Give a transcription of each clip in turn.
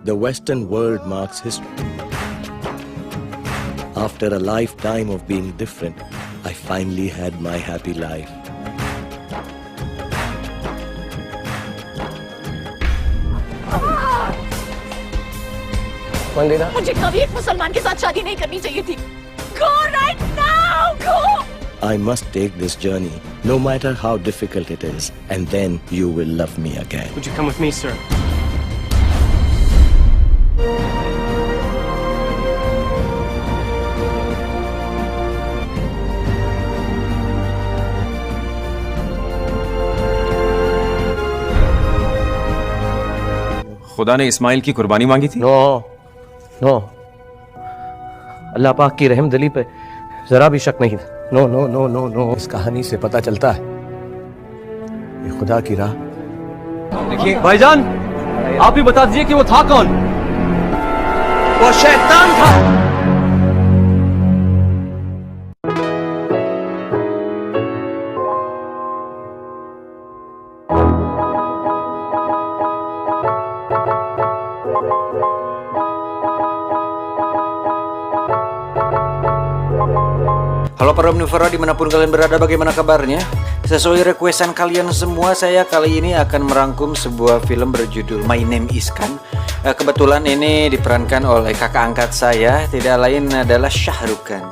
The Western world marks history. After a lifetime of being different, I finally had my happy life. मंदिरा, मुझे कभी एक मुसलमान के साथ शादी नहीं करनी चाहिए थी. Go right now, go! I must take this journey, no matter how difficult it is, and then you will love me again. would you come with me, sir? खुदा ने इस्माइल की कुर्बानी मांगी थी? नो, अल्लाह पाक की रहम दिली पे जरा भी शक नहीं. नो. इस कहानी से पता चलता है ये खुदा की राह. देखिए भाईजान, आप ही बता दीजिए कि वो था कौन? वो शैतान था. Halo para omnivora dimanapun kalian berada, bagaimana kabarnya? Sesuai requestan kalian semua, saya kali ini akan merangkum sebuah film berjudul My Name Is Khan. Kebetulan ini diperankan oleh kakak angkat saya, tidak lain adalah Shah Rukh Khan.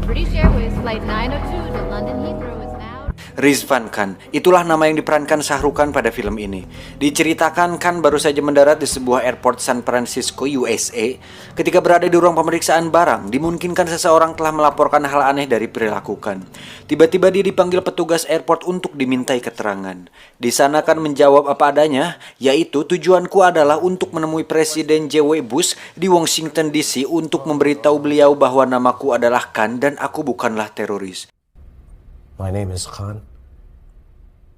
British Airways Flight 902 to London Heathrow is now... Rizvan Khan, itulah nama yang diperankan Shah Rukh Khan pada film ini. Diceritakan Khan baru saja mendarat di sebuah airport San Francisco, USA. Ketika berada di ruang pemeriksaan barang, dimungkinkan seseorang telah melaporkan hal aneh dari perilaku Khan. Tiba-tiba dia dipanggil petugas airport untuk dimintai keterangan. Di sana Khan menjawab apa adanya, yaitu tujuanku adalah untuk menemui Presiden J.W. Bush di Washington DC untuk memberitahu beliau bahwa namaku adalah Khan dan aku bukanlah teroris. My name is Khan,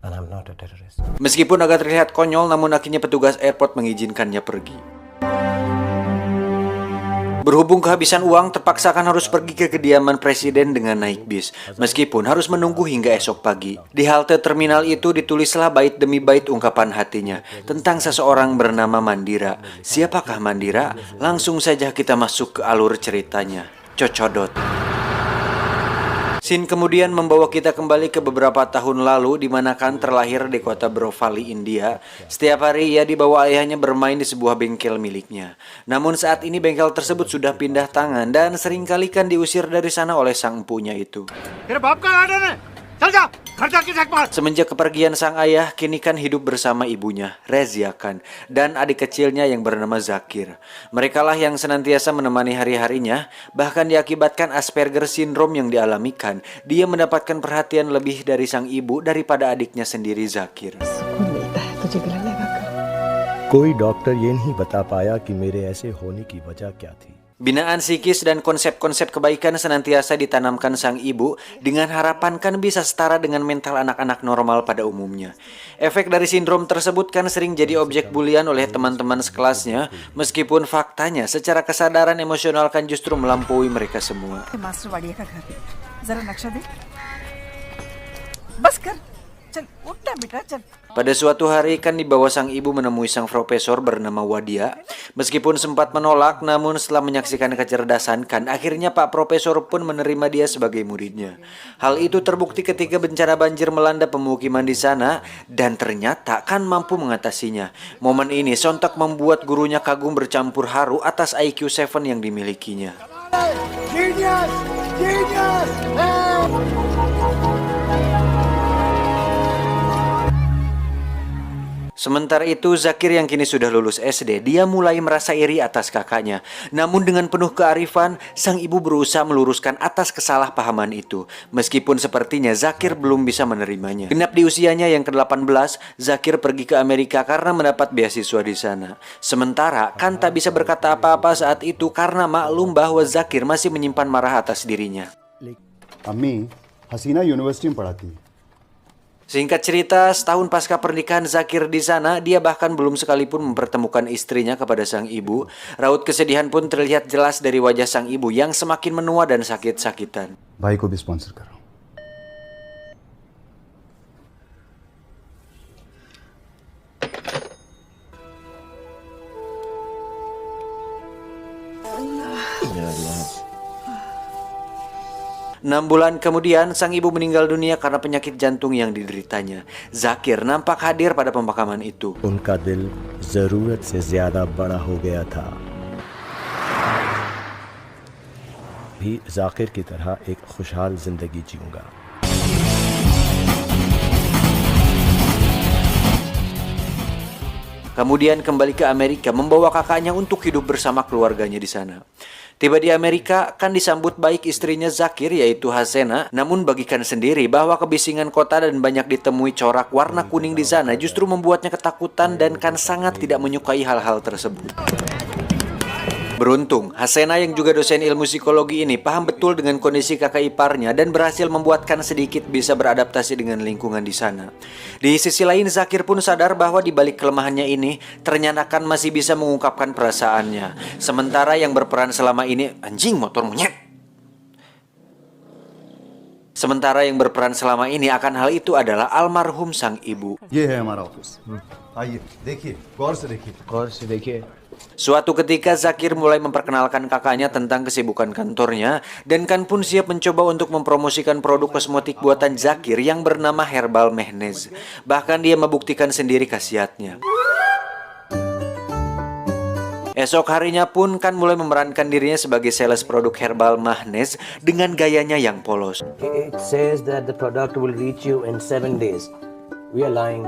and I'm not a terrorist. Meskipun agak terlihat konyol, namun akhirnya petugas airport mengizinkannya pergi. Berhubung kehabisan uang, terpaksa Khan harus pergi ke kediaman presiden dengan naik bis. Meskipun harus menunggu hingga esok pagi. Di halte terminal itu ditulislah bait demi bait ungkapan hatinya tentang seseorang bernama Mandira. Siapakah Mandira? Langsung saja kita masuk ke alur ceritanya. Cocodot. Scene kemudian membawa kita kembali ke beberapa tahun lalu di mana Khan terlahir di kota Borivali, India. Setiap hari ia dibawa ayahnya bermain di sebuah bengkel miliknya. Namun saat ini bengkel tersebut sudah pindah tangan dan seringkali Khan diusir dari sana oleh sang empunya itu. Semenjak kepergian sang ayah, kini Khan hidup bersama ibunya, Razia Khan, dan adik kecilnya yang bernama Zakir. Merekalah yang senantiasa menemani hari-harinya, bahkan diakibatkan Asperger syndrome yang dialami Khan, dia mendapatkan perhatian lebih dari sang ibu daripada adiknya sendiri Zakir. कोई डॉक्टर ये नहीं बता पाया कि मेरे ऐसे होने की वजह क्या थी. Binaan psikis dan konsep-konsep kebaikan senantiasa ditanamkan sang ibu dengan harapan Khan bisa setara dengan mental anak-anak normal pada umumnya. Efek dari sindrom tersebut kan sering jadi objek bulian oleh teman-teman sekelasnya, meskipun faktanya secara kesadaran emosional Khan justru melampaui mereka semua. Pada suatu hari Khan dibawa sang ibu menemui sang profesor bernama Wadia. Meskipun sempat menolak, namun setelah menyaksikan kecerdasan Khan, akhirnya Pak Profesor pun menerima dia sebagai muridnya. Hal itu terbukti ketika bencana banjir melanda pemukiman di sana, dan ternyata Khan mampu mengatasinya. Momen ini sontak membuat gurunya kagum bercampur haru atas IQ 7 yang dimilikinya. Genius! Genius! Sementara itu Zakir yang kini sudah lulus SD, dia mulai merasa iri atas kakaknya. Namun dengan penuh kearifan, sang ibu berusaha meluruskan atas kesalahpahaman itu. Meskipun sepertinya Zakir belum bisa menerimanya. Genap di usianya yang ke-18, Zakir pergi ke Amerika karena mendapat beasiswa di sana. Sementara Khan tak bisa berkata apa-apa saat itu karena maklum bahwa Zakir masih menyimpan marah atas dirinya. Ammi, Hasina University में पढ़ाती है. Singkat cerita, setahun pasca pernikahan Zakir di sana, dia bahkan belum sekalipun mempertemukan istrinya kepada sang ibu. Raut kesedihan pun terlihat jelas dari wajah sang ibu yang semakin menua dan sakit-sakitan. भाई को भी स्पॉन्सर कर रहा हूँ. 6 bulan kemudian, sang ibu meninggal dunia karena penyakit jantung yang dideritanya. Zakir nampak hadir pada pemakaman itu. उनका दिल जरूरत से ज्यादा बड़ा हो गया था। भी जाकिर की तरह एक खुशहाल जिंदगी जीऊंगा। Kemudian kembali ke Amerika membawa kakaknya untuk hidup bersama keluarganya di sana. Tiba di Amerika, kan disambut baik istrinya Zakir yaitu Hasena, namun bagikan sendiri bahwa kebisingan kota dan banyak ditemui corak warna kuning di sana justru membuatnya ketakutan dan kan sangat tidak menyukai hal-hal tersebut. Beruntung, Hasena yang juga dosen ilmu psikologi ini paham betul dengan kondisi kakak iparnya dan berhasil membuatkan sedikit bisa beradaptasi dengan lingkungan di sana. Di sisi lain, Zakir pun sadar bahwa di balik kelemahannya ini, ternyata kan masih bisa mengungkapkan perasaannya. Sementara yang berperan selama ini, anjing motor monyet. Sementara yang berperan selama ini akan hal itu adalah almarhum sang ibu. ये है हमारा ऑफिस आइए देखिए गौर से देखिए गौर से देखिए। Suatu ketika Zakir mulai memperkenalkan kakaknya tentang kesibukan kantornya dan kan pun siap mencoba untuk mempromosikan produk kosmetik buatan Zakir yang bernama Herbal Mahnez. Bahkan dia membuktikan sendiri khasiatnya. Esok harinya pun kan mulai memerankan dirinya sebagai sales produk Herbal Mahnez dengan gayanya yang polos. It says that the product will reach you in 7 days. We are lying.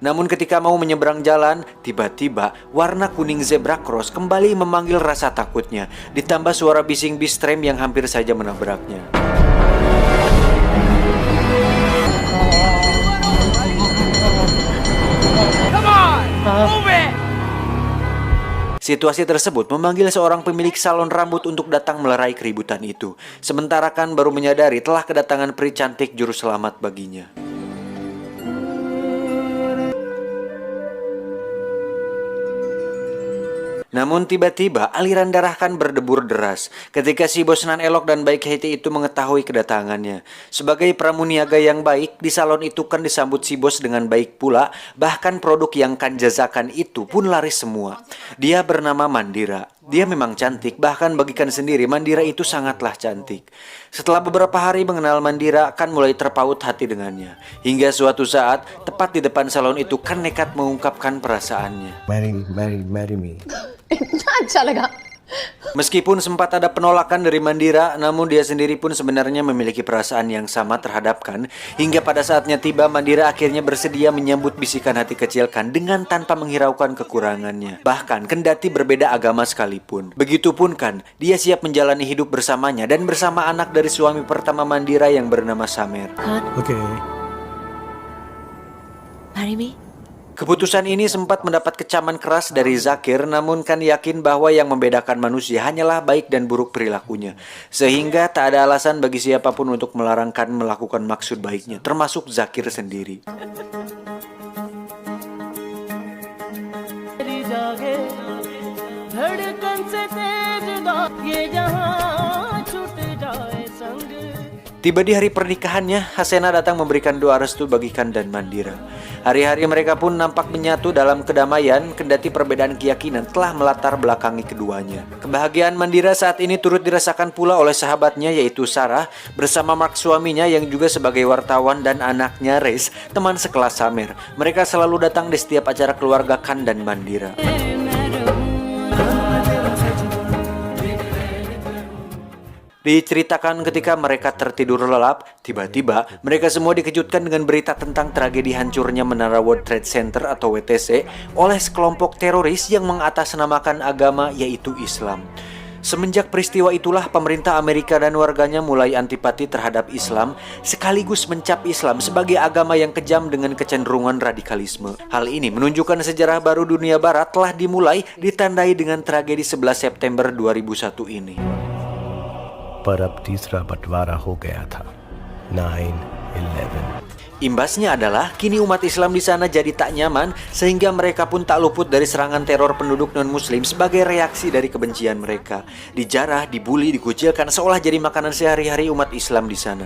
Namun ketika mau menyeberang jalan, tiba-tiba warna kuning zebra cross kembali memanggil rasa takutnya, ditambah suara bising bis tram yang hampir saja menabraknya. Situasi tersebut memanggil seorang pemilik salon rambut untuk datang melerai keributan itu. Sementara kan baru menyadari telah kedatangan peri cantik juru selamat baginya. Namun tiba-tiba aliran darah kan berdebur deras ketika si bos nan elok dan baik hati itu mengetahui kedatangannya. Sebagai pramuniaga yang baik, di salon itu kan disambut si bos dengan baik pula, bahkan produk yang kan jazakan itu pun laris semua. Dia bernama Mandira. Dia memang cantik, bahkan bagikan sendiri Mandira itu sangatlah cantik. Setelah beberapa hari mengenal Mandira, kan mulai terpaut hati dengannya. Hingga suatu saat, tepat di depan salon itu kan nekat mengungkapkan perasaannya. Marry me. अच्छा लगा। Meskipun sempat ada penolakan dari Mandira, namun dia sendiri pun sebenarnya memiliki perasaan yang sama terhadap Kan. Hingga pada saatnya tiba, Mandira akhirnya bersedia menyambut bisikan hati kecil Kan dengan tanpa menghiraukan kekurangannya. Bahkan kendati berbeda agama sekalipun. Begitupun Kan, dia siap menjalani hidup bersamanya dan bersama anak dari suami pertama Mandira yang bernama Samer. Okay. Marry me? Keputusan ini sempat mendapat kecaman keras dari Zakir, namun Kan yakin bahwa yang membedakan manusia hanyalah baik dan buruk perilakunya. Sehingga tak ada alasan bagi siapapun untuk melarang Kan melakukan maksud baiknya, termasuk Zakir sendiri. Tiba di hari pernikahannya, Hasena datang memberikan doa restu bagi Kan dan Mandira. Hari-hari mereka pun nampak menyatu dalam kedamaian, kendati perbedaan keyakinan telah melatar belakangi keduanya. Kebahagiaan Mandira saat ini turut dirasakan pula oleh sahabatnya yaitu Sarah, bersama Mark suaminya yang juga sebagai wartawan dan anaknya Rez, teman sekelas Samer. Mereka selalu datang di setiap acara keluarga Kan dan Mandira. Diceritakan ketika mereka tertidur lelap, tiba-tiba mereka semua dikejutkan dengan berita tentang tragedi hancurnya Menara World Trade Center atau WTC oleh sekelompok teroris yang mengatasnamakan agama yaitu Islam. Semenjak peristiwa itulah pemerintah Amerika dan warganya mulai antipati terhadap Islam, sekaligus mencap Islam sebagai agama yang kejam dengan kecenderungan radikalisme. Hal ini menunjukkan sejarah baru dunia barat telah dimulai, ditandai dengan tragedi 11 September 2001 ini. पर अब तीसरा बंटवारा हो गया था 9/11. Imbasnya adalah kini umat Islam di sana jadi tak nyaman, sehingga mereka pun tak luput dari serangan teror penduduk non-muslim sebagai reaksi dari kebencian mereka. Dijarah, dibully, dikucilkan seolah jadi makanan sehari-hari umat Islam di sana.